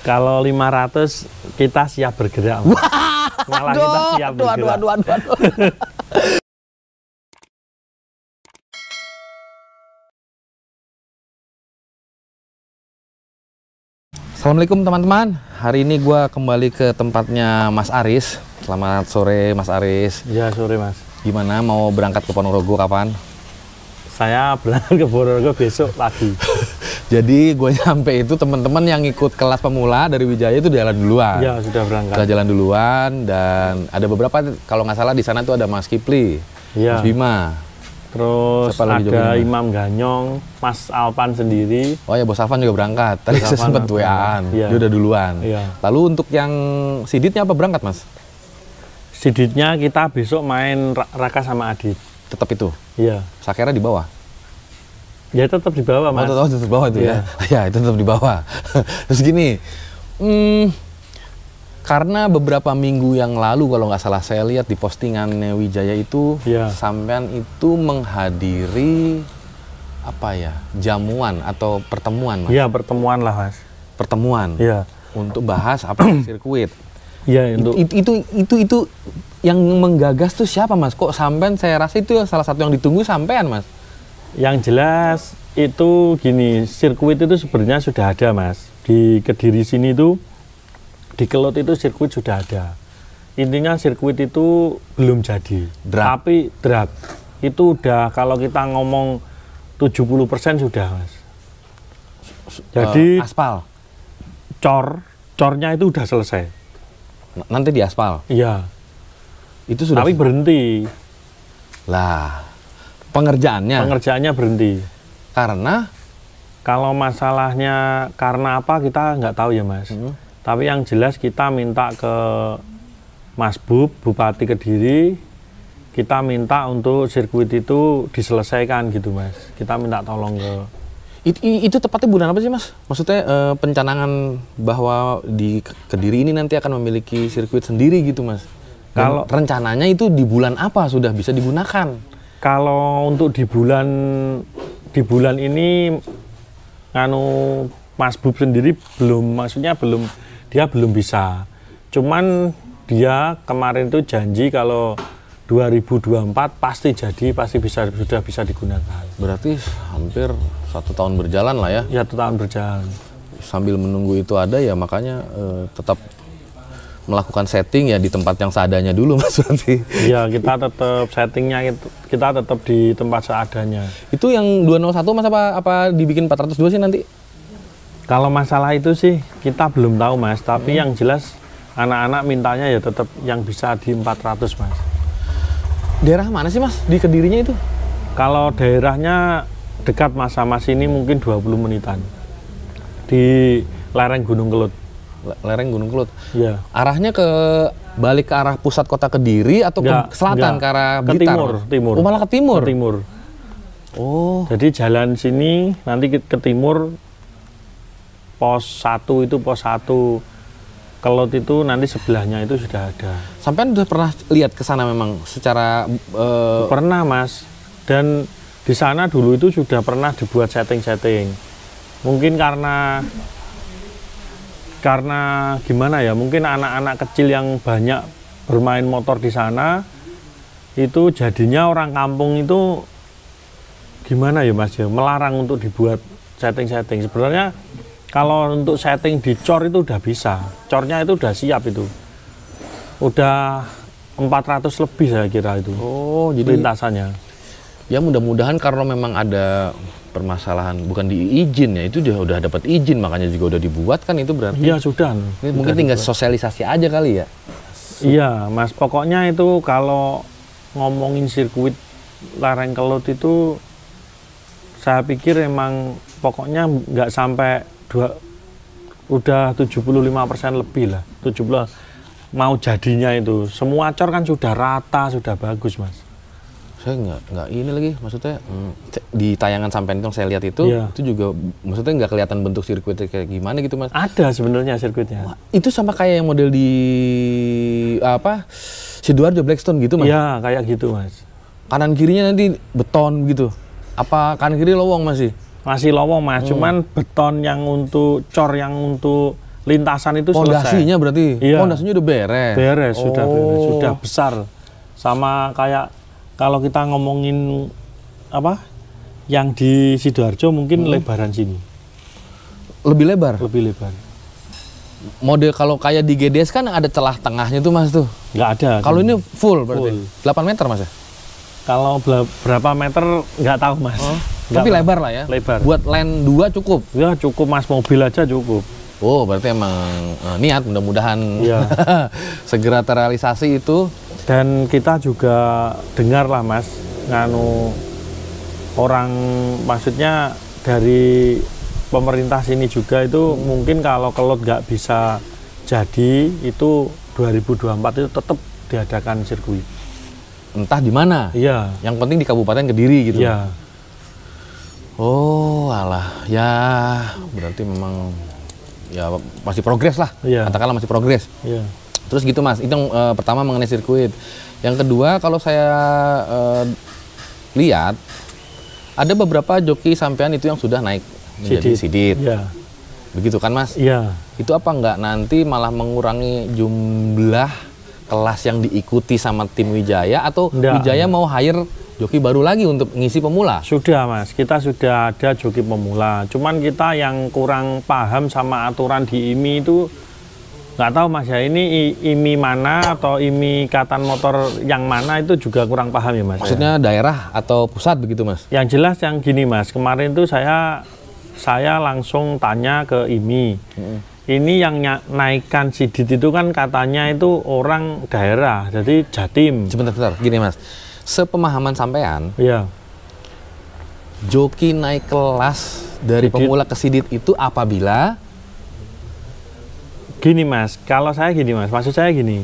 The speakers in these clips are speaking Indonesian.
Kalau 500 kita siap bergerak. Malah kita siap bergerak. Aduh. Assalamualaikum teman-teman. Hari ini gue kembali ke tempatnya Mas Aris. Selamat sore Mas Aris. Ya sore Mas. Gimana, mau berangkat ke Ponorogo kapan? Saya berangkat ke Ponorogo besok pagi. Jadi gue nyampe itu teman-teman yang ikut kelas pemula dari Wijaya itu jalan duluan. Ya sudah berangkat. Sudah jalan duluan dan ada beberapa, kalau nggak salah di sana tuh ada Mas Kipli, Ya. Mas Bima. Terus ada Imam Ganyong, Mas Alpan sendiri. Oh ya, Bos Alvan juga berangkat. Tadi saya sempat WA-an, ya. Dia udah duluan. Ya. Lalu untuk yang siditnya apa berangkat Mas? Siditnya kita besok main Raka sama Adit. Tetap itu? Iya. Sakera di bawah? Ya tetap di bawah Mas. Oh tetap di bawah itu ya? Ya itu tetap di bawah. Terus gini, karena beberapa minggu yang lalu kalau nggak salah saya lihat di postingannya Wijaya itu, sampean itu menghadiri apa ya, jamuan atau pertemuan Mas? Iya, pertemuan lah Mas. Pertemuan? Iya. Untuk bahas apa sirkuit? Iya, itu yang menggagas tuh siapa Mas? Kok sampean, saya rasa itu salah satu yang ditunggu sampean Mas? Yang jelas itu gini, sirkuit itu sebenarnya sudah ada Mas. Di Kediri sini tuh, di Kelut itu sirkuit sudah ada. Intinya sirkuit itu belum jadi. Tapi draft itu udah, kalau kita ngomong 70% sudah Mas. Jadi aspal? Cornya itu udah selesai. Nanti di aspal? Iya. Itu sudah. Tapi berhenti. Lah, pengerjaannya berhenti. Karena? Kalau masalahnya karena apa kita nggak tahu ya Mas. Tapi yang jelas kita minta ke Mas Bupati Kediri, kita minta untuk sirkuit itu diselesaikan gitu Mas. Kita minta tolong ke. Itu tepatnya bulan apa sih Mas? Maksudnya pencanangan bahwa di Kediri ini nanti akan memiliki sirkuit sendiri gitu Mas? Kalau rencananya itu di bulan apa sudah bisa digunakan? Kalau untuk di bulan ini Mas Bub sendiri dia belum bisa. Cuman dia kemarin itu janji kalau 2024 pasti sudah bisa digunakan. Berarti hampir 1 tahun berjalan lah ya? Ya, 1 tahun berjalan. Sambil menunggu itu ada ya, makanya tetap melakukan setting ya di tempat yang seadanya dulu Mas berarti. Iya, kita tetap settingnya kita tetap di tempat seadanya. Itu yang 201 Mas apa dibikin 402 sih nanti? Kalau masalah itu sih kita belum tahu Mas, tapi yang jelas anak-anak mintanya ya tetap yang bisa di 400 Mas. Daerah mana sih Mas di Kedirinya itu? Kalau daerahnya dekat Mas sama sini mungkin 20 menitan. Di lereng Gunung Kelut. Lereng Gunung Kelut. Iya. Arahnya balik ke arah pusat kota Kediri atau ke selatan, ke arah Blitar? Timur. Oh, malah ke timur? Ke timur. Oh. Jadi jalan sini nanti ke timur, pos 1 itu pos 1 Kelut itu nanti sebelahnya itu sudah ada. Sampean udah pernah lihat ke sana memang secara Pernah Mas. Dan di sana dulu itu sudah pernah dibuat setting-setting. Mungkin karena gimana ya, mungkin anak-anak kecil yang banyak bermain motor di sana itu jadinya orang kampung itu gimana ya Mas ya, melarang untuk dibuat setting-setting. Sebenarnya kalau untuk setting di cor itu udah bisa, cornya itu udah siap, itu udah 400 lebih saya kira itu. Oh, jadi lintasannya ya mudah-mudahan, karena memang ada permasalahan bukan di izin ya, itu udah dapat izin makanya juga udah dibuat kan, itu berarti. Iya sudah. Mungkin tinggal sosialisasi aja kali ya. Iya Mas, pokoknya itu kalau ngomongin sirkuit lereng Kelut itu saya pikir emang pokoknya nggak sampai udah 75% lebih lah, 70 mau jadinya itu. Semua cor kan sudah rata, sudah bagus Mas. Saya nggak ini lagi, maksudnya di tayangan sampean itu saya lihat itu juga maksudnya nggak kelihatan bentuk sirkuitnya kayak gimana gitu Mas. Ada sebenarnya sirkuitnya. Wah, itu sama kayak yang model di apa Sidoarjo Blackstone gitu Mas? Iya kayak gitu Mas. Kanan kirinya nanti beton gitu. Apa kanan kiri lowong masih? Masih lowong Mas, cuman beton yang untuk cor yang untuk lintasan itu pondasinya selesai. berarti? Iya. Pondasinya udah beres? Beres, sudah beres, sudah besar. Sama kayak kalau kita ngomongin apa, yang di Sidoarjo mungkin lebaran sini. Lebih lebar? Lebih lebar. Model kalau kayak di GDS kan ada celah tengahnya tuh Mas tuh? Nggak ada. Kalau ini full berarti? Full. 8 meter Mas ya? Kalau berapa meter nggak tahu Mas. Tapi lebar lah ya? Lebar. Buat lane 2 cukup? Ya cukup Mas, mobil aja cukup. Oh, berarti emang niat, mudah-mudahan ya. segera terrealisasi itu. Dan kita juga dengar lah Mas, nganu orang, maksudnya dari pemerintah sini juga itu mungkin kalau Kelot nggak bisa jadi, itu 2024 itu tetap diadakan sirkuit. Entah di mana? Iya. Yang penting di Kabupaten Kediri gitu? Iya. Oh, alah. Ya, berarti memang ya masih progres lah. Iya. Katakanlah masih progres. Iya. Terus gitu Mas, itu yang pertama mengenai sirkuit. Yang kedua, kalau saya lihat, ada beberapa joki sampean itu yang sudah naik menjadi sidit. Iya. Begitu kan Mas? Iya. Itu apa nggak nanti malah mengurangi jumlah kelas yang diikuti sama tim Wijaya, atau Wijaya mau hire joki baru lagi untuk ngisi pemula? Sudah Mas, kita sudah ada joki pemula. Cuman kita yang kurang paham sama aturan di IMI itu nggak tahu Mas ya, ini IMI mana atau IMI Ikatan Motor yang mana itu juga kurang paham ya Mas. Maksudnya daerah atau pusat begitu Mas? Yang jelas yang gini Mas, kemarin tuh saya langsung tanya ke IMI. Ini yang naikkan sidit itu kan katanya itu orang daerah, jadi Jatim. Sebentar, gini Mas. Sepemahaman sampean, iya, joki naik kelas dari sidit, pemula ke sidit itu apabila gini Mas, kalau saya gini Mas, maksud saya gini,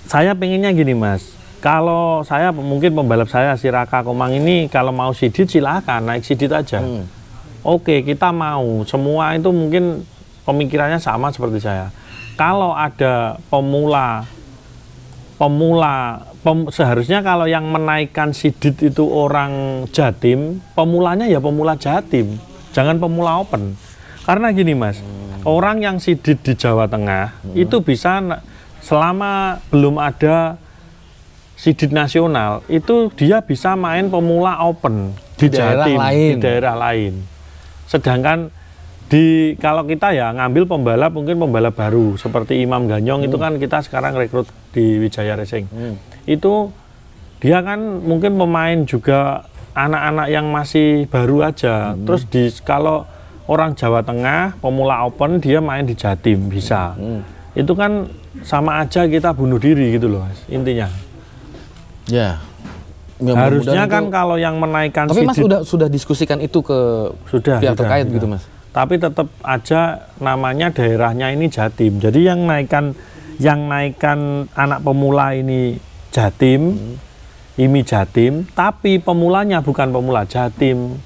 saya pengennya gini Mas, kalau saya mungkin pembalap saya si Raka Komang ini kalau mau sidit silakan naik sidit aja. Oke, kita mau semua itu mungkin pemikirannya sama seperti saya. Kalau ada seharusnya kalau yang menaikkan sidit itu orang Jatim, pemulanya ya pemula Jatim, jangan pemula open. Karena gini Mas, orang yang sidit di Jawa Tengah itu bisa selama belum ada sidit nasional, itu dia bisa main pemula open di Jatim, di daerah lain. Sedangkan kalau kita ya ngambil pembalap, mungkin pembalap baru seperti Imam Ganyong itu kan kita sekarang rekrut di Wijaya Racing. Itu dia kan mungkin pemain juga anak-anak yang masih baru aja. Terus kalau orang Jawa Tengah pemula open dia main di Jatim bisa. Itu kan sama aja kita bunuh diri gitu loh Mas, intinya. Ya. Harusnya kan kalau yang menaikkan tapi sidit, Mas sudah diskusikan itu ke pihak terkait gitu Mas? Tapi tetap aja namanya daerahnya ini Jatim. Jadi yang naikkan anak pemula ini Jatim, IMI Jatim, tapi pemulanya bukan pemula Jatim.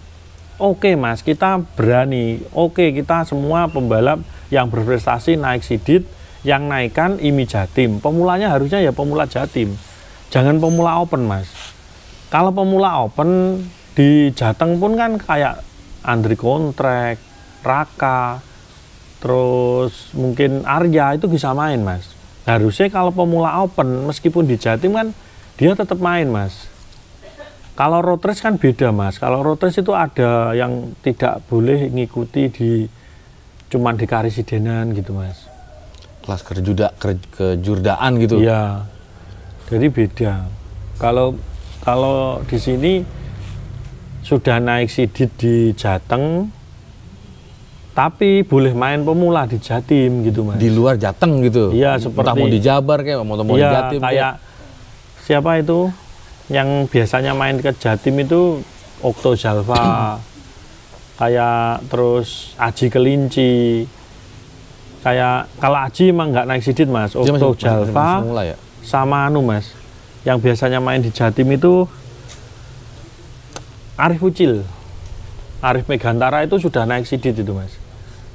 Oke Mas, kita berani. Oke, kita semua pembalap yang berprestasi naik sidit, yang naikkan IMI Jatim. Pemulanya harusnya ya pemula Jatim. Jangan pemula open Mas. Kalau pemula open di Jateng pun kan kayak Andri Kontrak, Raka, terus mungkin Arya itu bisa main Mas. Harusnya kalau pemula open meskipun di Jatim kan dia tetap main Mas. Kalau road race kan beda Mas. Kalau road race itu ada yang tidak boleh ngikuti cuman di Karisidenan gitu Mas. Kelas kejurdaan gitu. Iya. Jadi beda. Kalau di sini sudah naik sidit di Jateng, tapi boleh main pemula di Jatim gitu Mas. Di luar Jateng gitu? Iya, seperti entah mau di Jabar kayak, mau di Jatim kayak siapa itu yang biasanya main ke Jatim itu Okto Jalva, kayak terus Aji Kelinci, kayak kalau Aji emang nggak naik sidit Mas, Okto Jalva ya? Sama Mas, yang biasanya main di Jatim itu Arif Ucil, Arif Megantara itu sudah naik sidit itu Mas.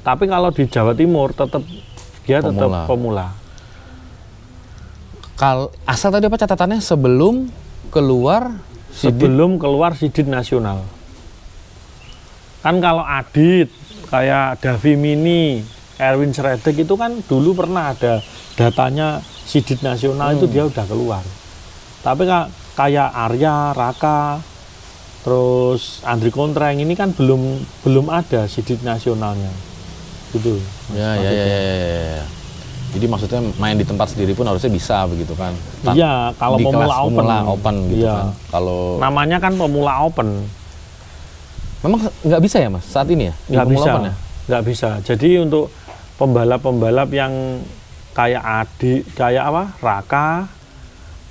Tapi kalau di Jawa Timur tetap pemula. Asal tadi apa catatannya sebelum keluar sidit nasional. Kan kalau Adit, kayak Davi Mini, Erwin Sredek itu kan dulu pernah ada datanya Sidit Nasional itu dia udah keluar. Tapi kayak Arya, Raka, terus Andri Kontreng ini kan belum ada Sidit Nasionalnya. Gitu. Ya. Jadi maksudnya main di tempat sendiri pun harusnya bisa begitu kan? Iya, kalau pemula open gitu iya. kan. Kalau namanya kan pemula open. Memang nggak bisa ya mas saat ini ya? Nggak bisa, open, ya? Nggak bisa. Jadi untuk pembalap-pembalap yang kayak Raka,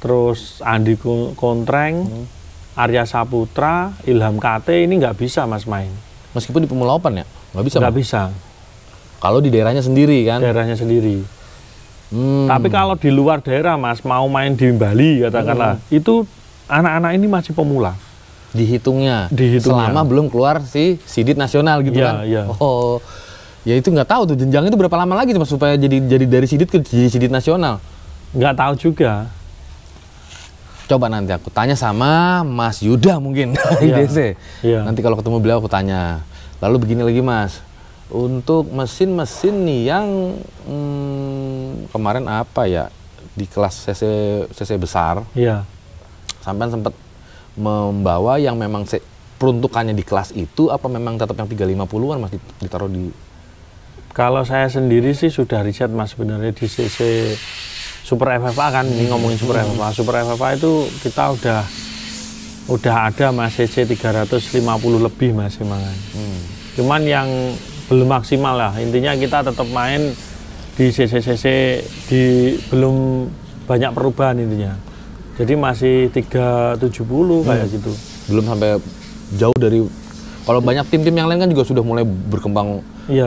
terus Andi Kontreng, Arya Saputra, Ilham KT ini nggak bisa mas main. Meskipun di pemula open ya? Nggak bisa? Nggak bisa. Kalau di daerahnya sendiri kan? Daerahnya sendiri. Tapi kalau di luar daerah mas, mau main di Bali katakanlah, itu anak-anak ini masih pemula. Dihitungnya. Selama belum keluar si Sidit Nasional gitu kan? Iya. Oh, ya itu nggak tahu tuh jenjang itu berapa lama lagi mas supaya jadi dari Sidit ke jadi Sidit Nasional? Nggak tahu juga. Coba nanti aku tanya sama Mas Yuda mungkin di DC. Iya. Nanti kalau ketemu beliau aku tanya. Lalu begini lagi mas. Untuk mesin-mesin nih yang kemarin apa ya di kelas CC besar, sampean sempat membawa yang memang peruntukannya di kelas itu apa memang tetap yang 350-an mas ditaruh di? Kalau saya sendiri sih sudah riset mas sebenarnya di CC Super FFA kan, ini ngomongin Super FFA. Super FFA itu kita udah ada mas CC 350 lebih mas emang. Cuman yang belum maksimal lah, intinya kita tetap main di CC belum banyak perubahan intinya. Jadi masih 370 kayak gitu. Belum sampai jauh dari, kalau banyak tim-tim yang lain kan juga sudah mulai berkembang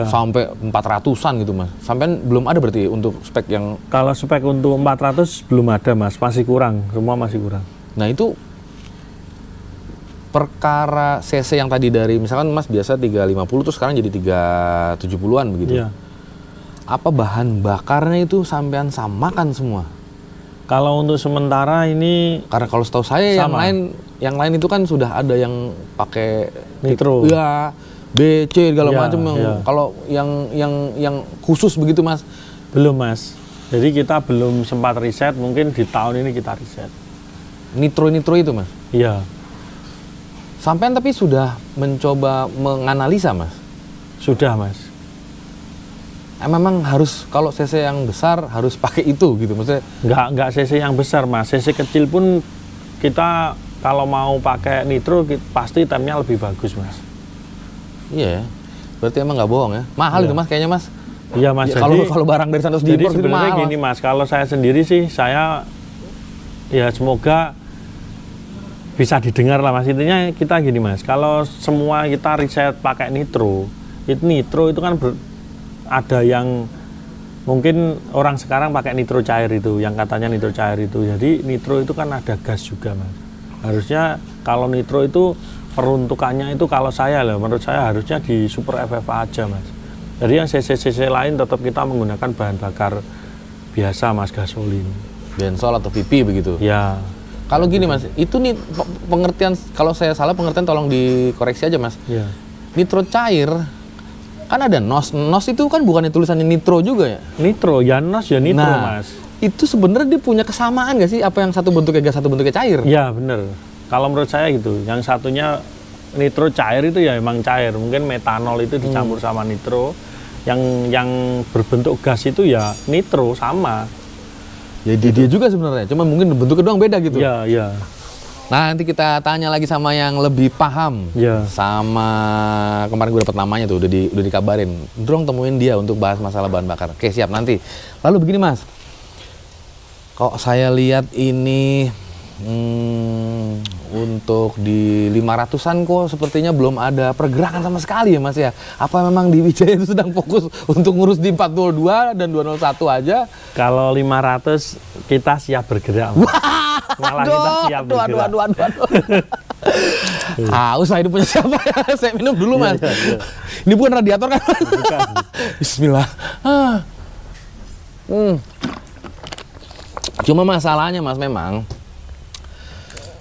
sampai 400-an gitu mas. Sampai belum ada berarti untuk spek yang... Kalau spek untuk 400 belum ada mas, masih kurang, semua masih kurang. Nah itu perkara CC yang tadi dari misalkan mas biasa 350 terus sekarang jadi 370-an begitu. Iya. Apa bahan bakarnya itu sampean samakan semua? Kalau untuk sementara ini, karena kalau setahu saya sama. yang lain itu kan sudah ada yang pakai nitro. Ya, BC segala macam. Ya. Kalau yang khusus begitu mas? Belum mas. Jadi kita belum sempat riset, mungkin di tahun ini kita riset. Nitro itu mas? Iya. Sampean tapi sudah mencoba menganalisa mas? Sudah mas. Memang harus kalau CC yang besar harus pakai itu gitu maksudnya? Nggak CC yang besar mas, CC kecil pun kita kalau mau pakai nitro pasti temnya lebih bagus mas. Iya, berarti emang nggak bohong ya? Mahal itu mas kayaknya mas? Iya mas. Ya, kalau barang dari Santos jadi diimpor itu sebenarnya mahal. Gini mas, kalau saya sendiri sih saya ya semoga bisa didengar lah mas. Intinya kita gini mas, kalau semua kita riset pakai nitro itu kan ada yang mungkin orang sekarang pakai nitro cair itu, yang katanya nitro cair itu. Jadi nitro itu kan ada gas juga mas. Harusnya kalau nitro itu peruntukannya itu kalau saya lah, menurut saya harusnya di Super FFA aja mas. Jadi yang CC lain tetap kita menggunakan bahan bakar biasa mas, gasolin. Bensol atau PP begitu? Ya. Kalau gini mas, itu nih pengertian, kalau saya salah pengertian tolong dikoreksi aja mas. Ya. Nitro cair kan ada NOS itu kan bukannya tulisannya nitro juga ya? Nitro, ya NOS ya nitro mas. Itu sebenarnya dia punya kesamaan nggak sih? Apa yang satu bentuknya gas, satu bentuknya cair? Ya bener. Kalau menurut saya gitu. Yang satunya nitro cair itu ya emang cair. Mungkin metanol itu dicampur sama nitro. Yang berbentuk gas itu ya nitro sama. Ya dia juga sebenarnya. Cuma mungkin bentuknya doang beda gitu. Iya. Nah nanti kita tanya lagi sama yang lebih paham. Sama kemarin gue dapet namanya tuh udah dikabarin. Drong temuin dia untuk bahas masalah bahan bakar. Oke siap nanti. Lalu begini mas, kok saya lihat ini untuk di 500-an kok sepertinya belum ada pergerakan sama sekali ya mas ya. Apa memang di Wijaya itu sedang fokus untuk ngurus di 402 dan 201 aja? Kalau 500 kita siap bergerak. Malah kita siap bergerak. Haus lah ini punya siapa ya? Saya minum dulu mas. Iya. Ini bukan radiator kan? Bukan. Bismillah. Cuma masalahnya mas memang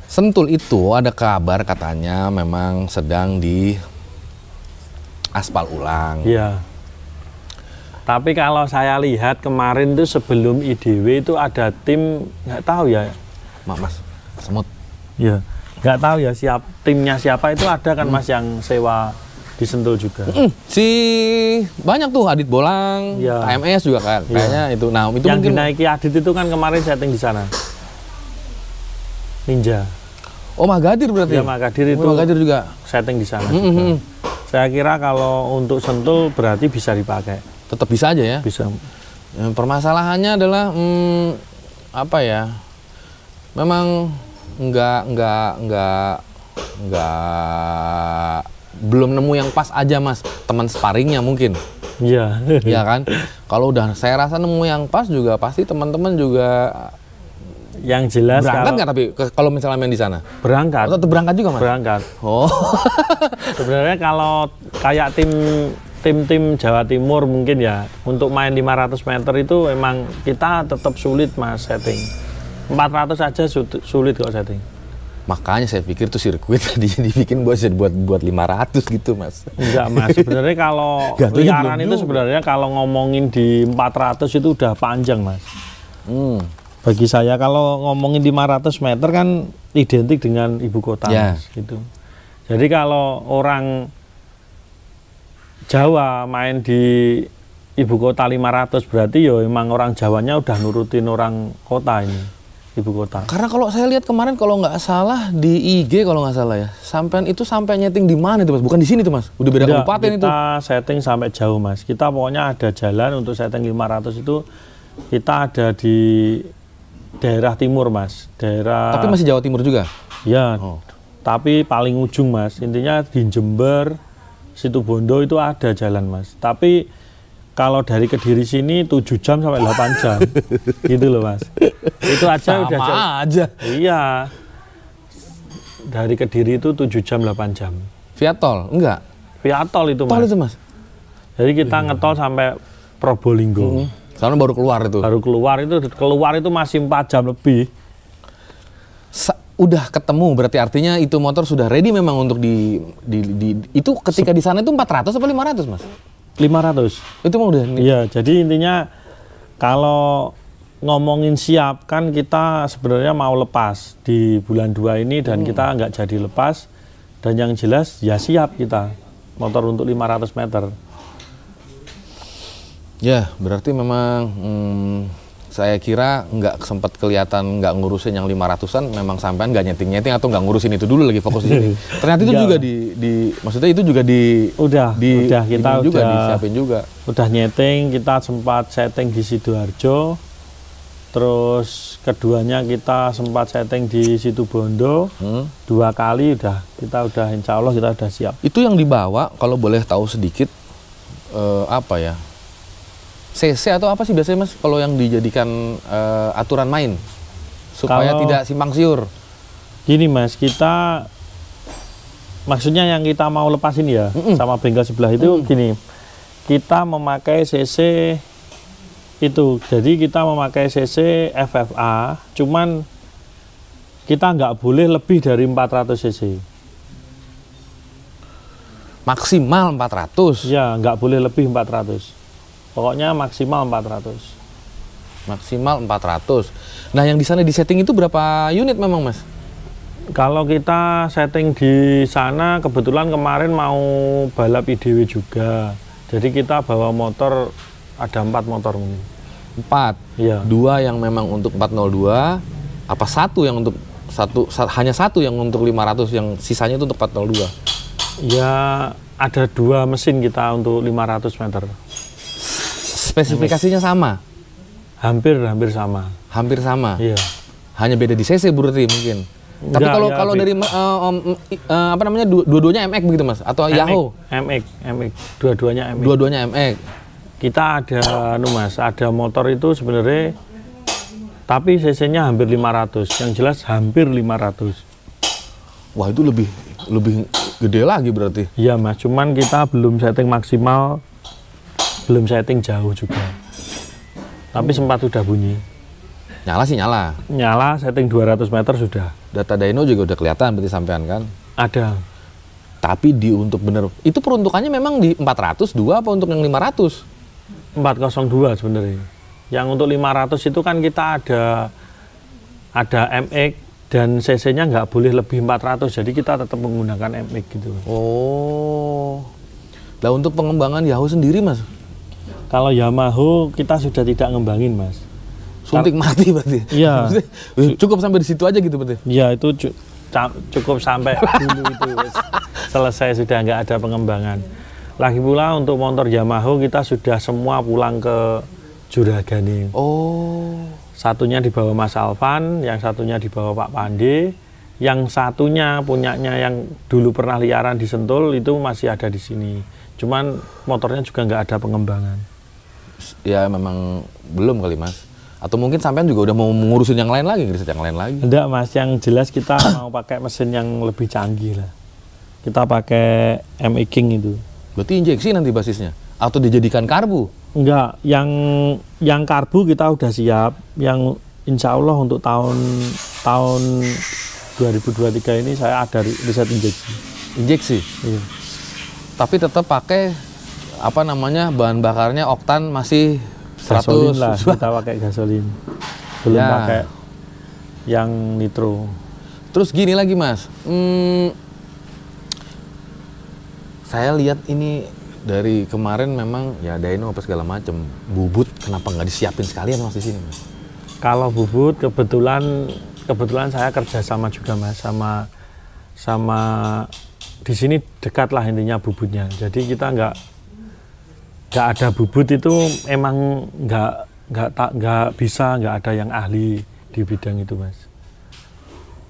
Sentul itu ada kabar katanya memang sedang di aspal ulang. Iya. Tapi kalau saya lihat kemarin tuh sebelum IDW itu ada tim, nggak tahu ya. Mas, semut. Ya, nggak tahu ya timnya siapa itu ada kan Mas yang sewa di Sentul juga. Si banyak tuh Adit Bolang, Ya. KMS juga kan. Kayaknya itu. Nah, itu yang mungkin dinaiki Adit itu kan kemarin setting di sana. Ninja. Oh, Magadir berarti. Ya, Magadir itu Magadir juga setting di sana juga. Saya kira kalau untuk Sentul berarti bisa dipakai. Tetap bisa aja ya. Bisa. Permasalahannya adalah apa ya? Memang nggak belum nemu yang pas aja Mas, teman sparringnya mungkin. Iya. Iya kan? Kalau udah saya rasa nemu yang pas juga pasti teman-teman juga Yang jelas berangkat nggak tapi kalau misalnya main di sana? berangkat. Atau tetap berangkat juga Mas? Berangkat. Oh. Sebenarnya kalau kayak tim Jawa Timur mungkin ya untuk main 500 meter itu emang kita tetap sulit Mas setting. 400 aja sulit kok setting. Makanya saya pikir tuh sirkuit tadi dibikin buat 500 gitu Mas. Enggak Mas, sebenarnya kalau liaran itu sebenarnya kalau ngomongin di 400 itu udah panjang Mas. Bagi saya kalau ngomongin 500 meter kan identik dengan ibu kota Mas, gitu. Jadi kalau orang Jawa main di ibu kota 500 berarti ya emang orang Jawanya udah nurutin orang kota ini. Ibu kota. Karena kalau saya lihat kemarin kalau nggak salah di IG kalau nggak salah ya, sampai nyeting di mana itu Mas? Bukan di sini tuh Mas, udah beda kabupaten itu. Kita setting sampai jauh Mas. Kita pokoknya ada jalan untuk setting 500 itu kita ada di daerah timur Mas. Tapi masih Jawa Timur juga? Ya. Tapi paling ujung Mas. Intinya di Jember, Situbondo itu ada jalan Mas. Tapi kalau dari Kediri sini 7 jam sampai 8 jam. Gitu loh Mas. Itu aja sama udah aja. Iya. Dari Kediri itu 7 jam 8 jam. Via tol? Enggak. Via tol itu Mas. Tol itu Mas. Jadi kita ngetol sampai Probolinggo. Karena baru keluar itu. Baru keluar itu masih 4 jam lebih. Udah ketemu berarti artinya itu motor sudah ready memang untuk itu ketika di sana itu 400 atau 500 Mas? 500. Itu mau udah. Iya, jadi intinya kalau ngomongin siap kan kita sebenarnya mau lepas di bulan 2 ini dan kita nggak jadi lepas, dan yang jelas ya siap kita motor untuk 500 meter. Ya, berarti memang saya kira nggak sempat kelihatan nggak ngurusin yang 500-an, memang sampean nggak nyeting atau nggak ngurusin itu dulu lagi fokus di sini. Ternyata itu juga maksudnya itu juga udah kita juga udah disiapin juga. Udah nyeting, kita sempat setting di Sidoarjo. Terus keduanya kita sempat setting di Situbondo. 2 kali kita udah insya Allah kita udah siap. Itu yang dibawa kalau boleh tahu sedikit apa ya? CC atau apa sih biasanya Mas kalau yang dijadikan aturan main supaya tidak simpang siur? Gini Mas, kita maksudnya yang kita mau lepasin ya sama bengkel sebelah itu gini, kita memakai CC itu, jadi kita memakai CC FFA, cuman kita nggak boleh lebih dari 400 cc. Maksimal 400? Ya, nggak boleh lebih 400. Pokoknya maksimal 400. Maksimal 400. Nah, yang di sana di setting itu berapa unit memang, Mas? Kalau kita setting di sana, kebetulan kemarin mau balap IDW juga. Jadi kita bawa motor, ada 4 motor mungkin. 4? Iya. 2 yang memang untuk 402, apa 1 yang untuk hanya 1 yang untuk 500, yang sisanya itu untuk 402? Ya, ada 2 mesin kita untuk 500 meter. Spesifikasinya sama? Hampir sama. Hampir sama? Iya. Hanya beda di CC berarti mungkin? Tapi kalau dari apa namanya, dua-duanya MX begitu Mas? Atau Yahoo? MX. Dua-duanya MX. Dua-duanya MX. Kita ada Mas, ada motor itu sebenarnya tapi cc-nya hampir 500. Yang jelas hampir 500. Wah, itu lebih gede lagi berarti. Iya Mas, cuman kita belum setting maksimal, belum setting jauh juga. Tapi sempat udah bunyi. Nyala sih nyala. Nyala, setting 200 meter sudah. Data dyno juga udah kelihatan berarti sampean kan? Ada. Tapi untuk bener, itu peruntukannya memang di 402 apa untuk yang 500? 402 sebenarnya. Yang untuk 500 itu kan kita ada MX dan cc-nya nggak boleh lebih 400, jadi kita tetap menggunakan MX gitu. Oh. Nah untuk pengembangan Yahoo sendiri Mas? Kalau Yamaha kita sudah tidak ngembangin Mas. Suntik mati berarti? Iya. Cukup sampai di situ aja gitu berarti? Iya itu cukup sampai dulu itu selesai, sudah nggak ada pengembangan. Lagi pula untuk motor Yamaha kita sudah semua pulang ke Juragani. Oh. Satunya dibawa Mas Alvan, yang satunya dibawa Pak Pande, yang satunya punyanya yang dulu pernah liaran di Sentul itu masih ada di sini. Cuman motornya juga nggak ada pengembangan. Ya memang belum kali Mas. Atau mungkin sampean juga udah mau ngurusin yang lain lagi, riset yang lain lagi? Enggak Mas, yang jelas kita mau pakai mesin yang lebih canggih lah. Kita pakai ME King itu. Berarti injeksi nanti basisnya? Atau dijadikan karbu? Enggak, yang karbu kita udah siap. Yang insya Allah untuk tahun 2023 ini saya ada riset injeksi. Injeksi? Iya. Tapi tetap pakai apa namanya, bahan bakarnya oktan masih 100 gasolin lah, kita pakai gasolin, belum ya. Pakai yang nitro. Terus gini lagi Mas, saya lihat ini dari kemarin memang ya dyno apa segala macam, bubut kenapa nggak disiapin sekalian Mas di sini Mas? Kalau bubut kebetulan saya kerjasama juga Mas sama di sini dekat lah intinya bubutnya. Jadi kita nggak ada bubut itu emang nggak bisa, nggak ada yang ahli di bidang itu Mas.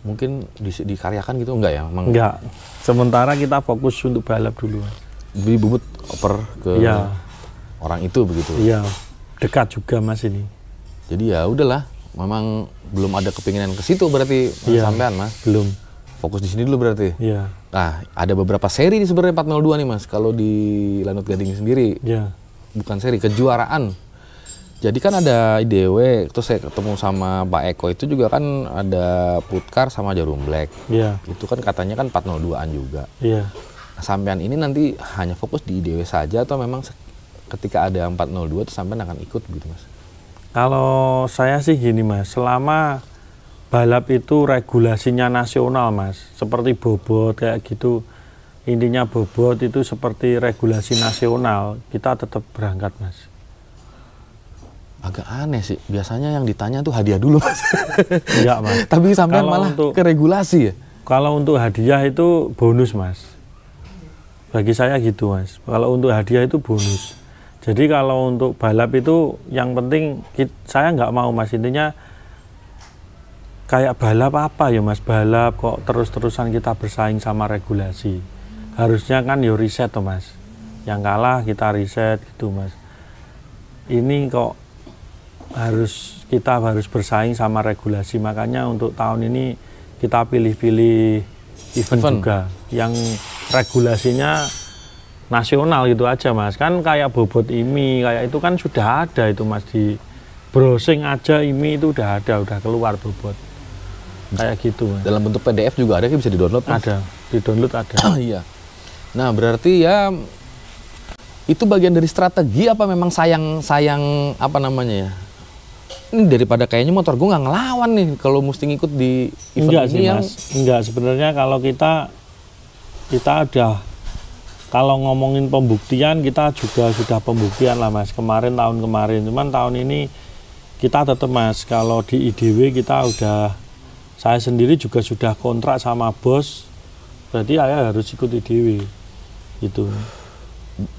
Mungkin dikaryakan gitu enggak ya? Enggak. Sementara kita fokus untuk balap dulu Mas. Beli bubut oper ke ya. Orang itu begitu? Iya, dekat juga Mas ini. Jadi ya udahlah, memang belum ada kepinginan ke situ berarti ya, sampean Mas? Belum. Fokus di sini dulu berarti? Iya. Nah, ada beberapa seri di sebenarnya 402 nih Mas, kalau di Lanut Gading sendiri. Iya. Bukan seri, kejuaraan. Jadi kan ada IDW, terus saya ketemu sama Pak Eko itu juga kan ada Putkar sama Jarum Black. Iya. Itu kan katanya kan 402-an juga. Iya. Nah, sampean ini nanti hanya fokus di IDW saja atau memang ketika ada 402 itu sampean akan ikut gitu Mas? Kalau saya sih gini Mas, selama balap itu regulasinya nasional Mas, seperti bobot kayak gitu, intinya bobot itu seperti regulasi nasional, kita tetap berangkat Mas. Agak aneh sih, biasanya yang ditanya tuh hadiah dulu Mas. Enggak Mas. Tapi sampean malah ke regulasi ya? Kalau untuk hadiah itu bonus Mas. Bagi saya gitu Mas, kalau untuk hadiah itu bonus. Jadi kalau untuk balap itu yang penting saya nggak mau Mas, intinya kayak balap apa ya Mas, balap kok terus-terusan kita bersaing sama regulasi. Harusnya kan yo riset toh Mas, yang kalah kita riset gitu Mas. Ini kok kita harus bersaing sama regulasi, makanya untuk tahun ini kita pilih-pilih event juga yang regulasinya nasional gitu aja Mas. Kan kayak bobot IMI kayak itu kan sudah ada itu Mas, di browsing aja IMI itu udah ada, udah keluar bobot kayak gitu Mas. Dalam bentuk PDF juga ada, bisa di-download Mas? Ada, di-download ada. Iya. Nah berarti ya itu bagian dari strategi apa memang sayang apa namanya ya? Ini daripada kayaknya motor gue nggak ngelawan nih kalau mesti ngikut di event enggak ini sih Mas. Enggak, sebenarnya kalau kita udah, kalau ngomongin pembuktian kita juga sudah pembuktian lah Mas, tahun kemarin. Cuman tahun ini kita tetap Mas, kalau di IDW kita udah, saya sendiri juga sudah kontrak sama bos, berarti saya harus ikut IDW gitu.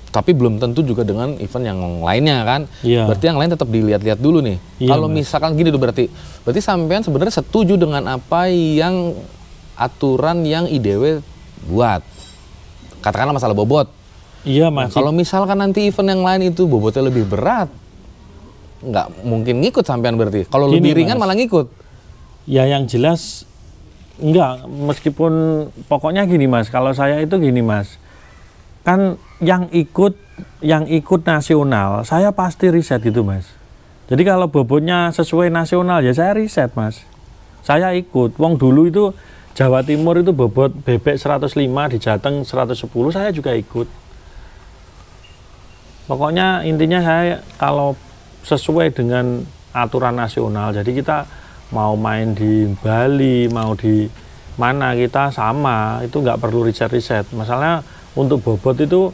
Tapi belum tentu juga dengan event yang lainnya kan. Iya. Berarti yang lain tetap dilihat-lihat dulu nih. Iya, kalau misalkan gini tuh berarti sampean sebenarnya setuju dengan apa yang aturan yang IDW buat. Katakanlah masalah bobot. Iya Mas. Nah, kalau misalkan nanti event yang lain itu bobotnya lebih berat, nggak mungkin ngikut sampean berarti. Kalau lebih ringan malah ngikut. Ya yang jelas enggak, meskipun pokoknya gini Mas, kalau saya itu gini Mas, kan yang ikut nasional saya pasti riset gitu Mas. Jadi kalau bobotnya sesuai nasional ya saya riset Mas, saya ikut. Wong dulu itu Jawa Timur itu bobot bebek 105, di Jateng 110, saya juga ikut. Pokoknya intinya saya kalau sesuai dengan aturan nasional, jadi kita mau main di Bali, mau di mana kita sama, itu nggak perlu riset-riset. Masalahnya untuk bobot itu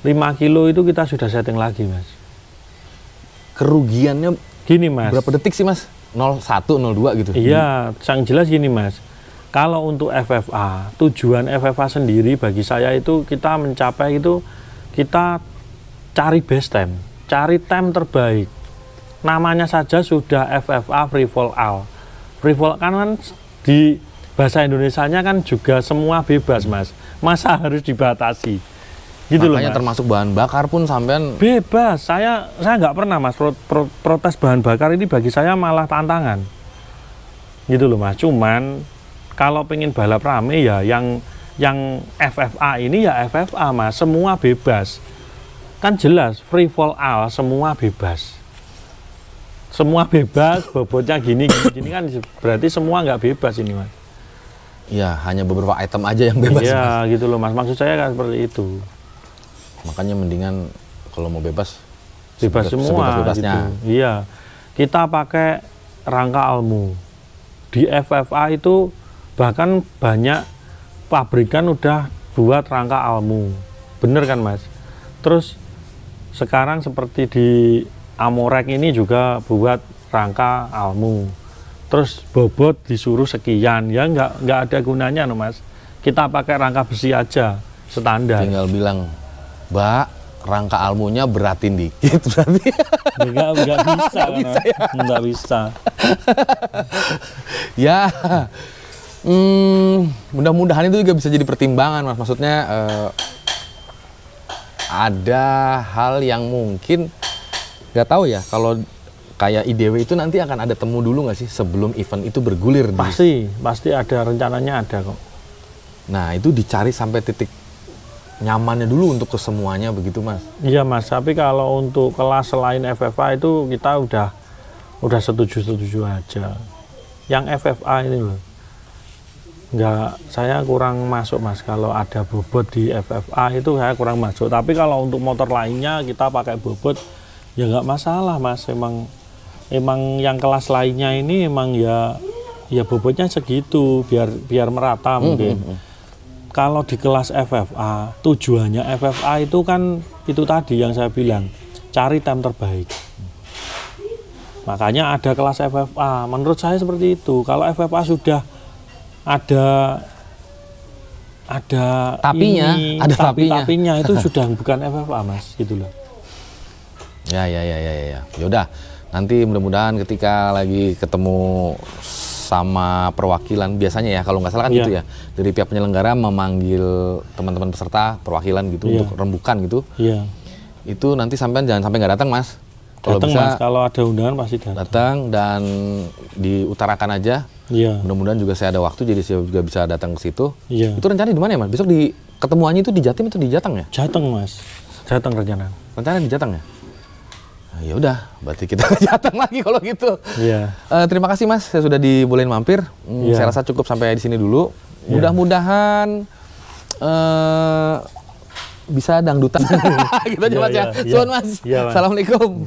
5 kilo itu kita sudah setting lagi, Mas. Kerugiannya gini, Mas. Berapa detik sih, Mas? 01, 02 gitu? Iya, yang jelas gini, Mas. Kalau untuk FFA, tujuan FFA sendiri bagi saya itu kita mencapai itu, kita cari best time, cari time terbaik. Namanya saja sudah FFA Free Fall All. Free Fall kan di bahasa Indonesianya kan juga semua bebas, Mas. Masa harus dibatasi? Gitu loh, Mas. Termasuk bahan bakar pun sampean bebas. Saya nggak pernah, Mas, protes bahan bakar ini bagi saya malah tantangan. Gitu loh, Mas. Cuman kalau pengen balap rame ya yang FFA ini ya FFA, Mas. Semua bebas. Kan jelas Free Fall All, semua bebas. Semua bebas, bobotnya gini kan berarti semua nggak bebas ini, Mas. Ya, hanya beberapa item aja yang bebas. Iya, gitu loh, Mas. Maksud saya kan seperti itu. Makanya mendingan kalau mau bebas semua gitu. Iya. Kita pakai rangka Almu. Di FFA itu bahkan banyak pabrikan udah buat rangka Almu. Bener kan, Mas? Terus sekarang seperti di Amorek ini juga buat rangka Almu. Terus bobot disuruh sekian, ya nggak ada gunanya, no, Mas. Kita pakai rangka besi aja, standar. Tinggal bilang, Mbak, rangka Almunya beratin dikit berarti. Nggak bisa, bisa ya? Nggak bisa. Ya, mudah-mudahan itu juga bisa jadi pertimbangan, Mas. Maksudnya ada hal yang mungkin nggak tahu ya, kalau kayak IDW itu nanti akan ada temu dulu nggak sih sebelum event itu bergulir? Pasti ada, rencananya ada kok. Nah, itu dicari sampai titik nyamannya dulu untuk kesemuanya begitu, Mas? Iya, Mas, tapi kalau untuk kelas selain FFA itu kita udah setuju aja. Yang FFA ini loh, saya kurang masuk, Mas. Kalau ada bobot di FFA itu saya kurang masuk. Tapi kalau untuk motor lainnya kita pakai bobot, ya nggak masalah, Mas. Emang yang kelas lainnya ini emang ya bobotnya segitu biar merata mungkin. Kalau di kelas FFA, tujuannya FFA itu kan itu tadi yang saya bilang, cari time terbaik. Makanya ada kelas FFA. Menurut saya seperti itu. Kalau FFA sudah ada tapinya itu sudah bukan FFA, Mas, gitu loh. Ya. Yaudah, nanti mudah-mudahan ketika lagi ketemu sama perwakilan, biasanya ya kalau nggak salah kan gitu ya, dari pihak penyelenggara memanggil teman-teman peserta perwakilan gitu untuk rembukan gitu. Iya. Itu nanti sampean jangan sampai nggak datang, Mas. Kalau bisa, Mas, kalau ada undangan pasti datang dan diutarakan aja. Iya. Mudah-mudahan juga saya ada waktu jadi saya juga bisa datang ke situ. Iya. Itu rencananya di mana ya, Mas? Besok di ketemuannya itu di Jatim atau di Jateng ya? Jateng, Mas. Jateng rencana. Rencananya di Jateng ya? Ya udah, berarti kita Jateng lagi kalau gitu. Iya. Terima kasih, Mas, saya sudah dibolehin mampir. Saya rasa cukup sampai di sini dulu. Mudah-mudahan bisa dangdutan. Gitu aja, Mas ya. Suan, Mas. Assalamualaikum.